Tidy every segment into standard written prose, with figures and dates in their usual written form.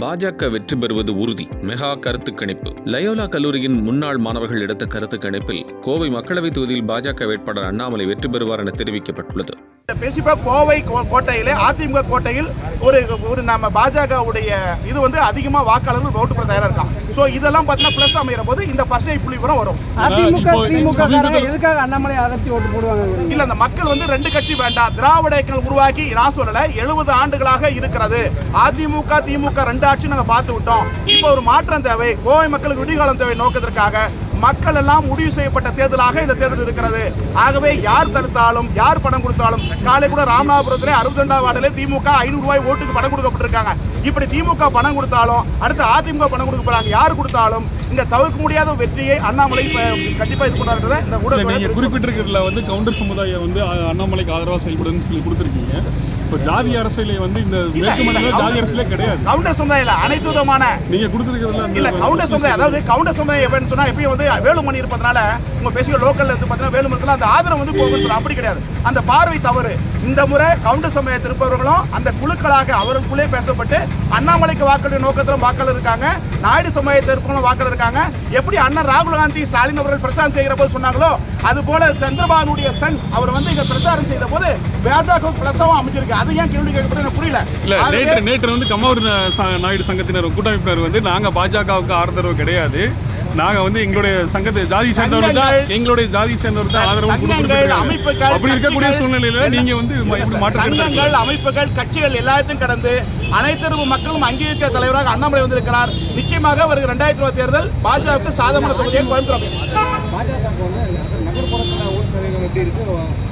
பாஜக வெற்றி பெறுவது உறுதி. மெகா கருத்து கணிப்பு. லயோலா கல்லூரியின் முன்னாள் மாணவர்கள் எடுத்த கருத்து கணிப்பில் கோவை மக்களவைத் தொகுதியில் பாஜக வேட்பாளர் அண்ணாமலை வெற்றி பெறுவார் என தெரிவிக்கப்பட்டுள்ளது. கோவை கோட்டையிலே அதிமுக கோட்டையில் ஒரு நம்ம பாஜகவுடைய இது வந்து அதிகமா வாக்காளர்கள் ஓட்டு போட தயாரா இருக்காங்க. சோ இதெல்லாம் பார்த்தீங்கன்னா பிளஸ் அமைகிற போது இந்த பர்சன்டேஜ் புள்ளிவிவரம் வரும். எதுக்காக அண்ணாமலை ஆதரித்து ஓட்டு போடுவாங்க? இல்ல, அந்த மக்கள் வந்து ரெண்டு கட்சி வேண்டாம், திராவிட இயக்கங்கள் உருவாக்கி நான் சொல்லல 70 ஆண்டுகளாக இருக்கிறது. அதிமுக திமுக ரெண்டு ஆட்சி நாங்க பார்த்து விட்டோம். இப்போ ஒரு மாற்றம் தேவை, கோவை மக்களுக்கு விடிகாலம் தேவை நோக்கத்திற்காக மக்கள் எல்லாம் முடிவு செய்யப்பட்ட தேர்தலாக இந்த தேர்தல் இருக்கிறது. ஆகவே யார் தடுத்தாலும் யார் பணம் கொடுத்தாலும், காலை கூட ராமநாதபுரத்திலே 62வது வார்டிலே திமுக 500 ரூபாய் ஓட்டுக்கு பணம் கொடுக்கப்பட்டிருக்காங்க. இப்படி திமுக பணம் கொடுத்தாலும் அடுத்து அதிமுக பணம் கொடுக்க போறாங்க. யார் கொடுத்தாலும் இந்த தவிர்க்க முடியாத வெற்றியை அண்ணாமலை கண்டிப்பா இது கொண்டாடுறத இந்த ஊடகம் குறிப்பிட்டிருக்கிறதுல வந்து கவுண்டர் சமுதாயம் வந்து அண்ணாமலைக்கு ஆதரவா செயல்படுன்னு சொல்லி கொடுத்திருக்கீங்க. இப்போ ஜாதி அரசியலே வந்து இந்த மேற்கு மண்டலம் ஜாதி அரசியலே கிடையாது. கவுண்டர் சமுதாயம் அனைத்து விதமான நீங்க கொடுத்திருக்கிறதுல இல்ல கவுண்டர் சமுதாயம், அதாவது கவுண்டர் சமுதாயம் எப்படின்னு சொன்னா எப்பயும் வந்து வேலுமணி இருப்பதனால உங்க பேசிய லோக்கல்ல இருந்து பார்த்தீங்கன்னா வேலுமணி அந்த ஆதரவு வந்து போகும்னு சொல்ல அப்படி கிடையாது. அந்த பார்வை தவறு. இந்த முறை கவுண்டர் சமுதாயத்தில் இருப்பவர்களும் அந்த குழுக்களாக அவர்களுக்குள்ளே பேசப்பட்டு அண்ணாமலைக்கு வாக்களித்த நோக்கத்திலும் வாக்காளர் இருக்காங்க, நாயுடு சமுதாயத்தில் இருப்பவங்களும் வாக்காளர் இருக்காங்க. எப்படி அண்ணன் ராகுல் காந்தி ஸ்டாலின் அவர்கள் பிரச்சாரம் செய்கிற போது சொன்னாங்களோ அது போல சந்திரபாபுடைய சன் அவர் வந்து இங்க பிரச்சாரம் செய்த போது பாஜக பிளஸாவும் அமைஞ்சிருக்கு. அது ஏன் கேள்வி கேட்கப்பட்டு புரியல. நேற்று வந்து கம்மாவூர் நாயுடு சங்கத்தினர் கூட்டமைப்பினர் வந்து நாங்க பாஜகவுக்கு ஆதரவு கிடையாது, நாங்க வந்து எங்களுடைய சங்கத்தை ஜாதி சேர்ந்தவர் தான் எங்களுடைய ஜாதி சேர்ந்தவர் தான் ஆதரவு கொடுக்கிறோம். அப்படி இருக்கக்கூடிய சூழ்நிலையில நீங்க வந்து சங்கங்கள் அமைப்புகள் கட்சிகள் எல்லாத்தையும் கடந்து அனைத்து மக்களும் அங்கீகரிக்கிற தலைவராக அண்ணாமலை வந்திருக்கிறார். நிச்சயமாக வருகிற 2020 தேர்தல் பாஜக சாதகமான தொகுதியை கோயம்புத்தூர்.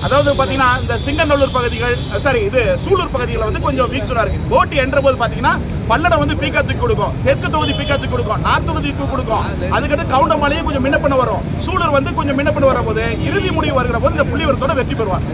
அதாவது பாத்தீங்கன்னா இந்த சிங்கநல்லூர் பகுதிகள் சூலூர் பகுதிகளில் வந்து கொஞ்சம் வீக்ஸா இருக்கு. ஓட்டு என்ற போது பாத்தீங்கன்னா பல்லடம் வந்து பீக்கா தூக்கி கொடுக்கும், தெற்கு தொகுதி பீக்கா தூக்கி கொடுக்கும், நார்த் தொகுதி கொடுக்கும். அதுக்கடுத்து கவுண்டமலையும் கொஞ்சம் முன்ன பண்ண வரும், சூலூர் வந்து கொஞ்சம் முன்ன பண்ண வர போது இறுதி முடிவு வருகிற போது இந்த புள்ளிவரத்தோட வெற்றி பெறுவார்.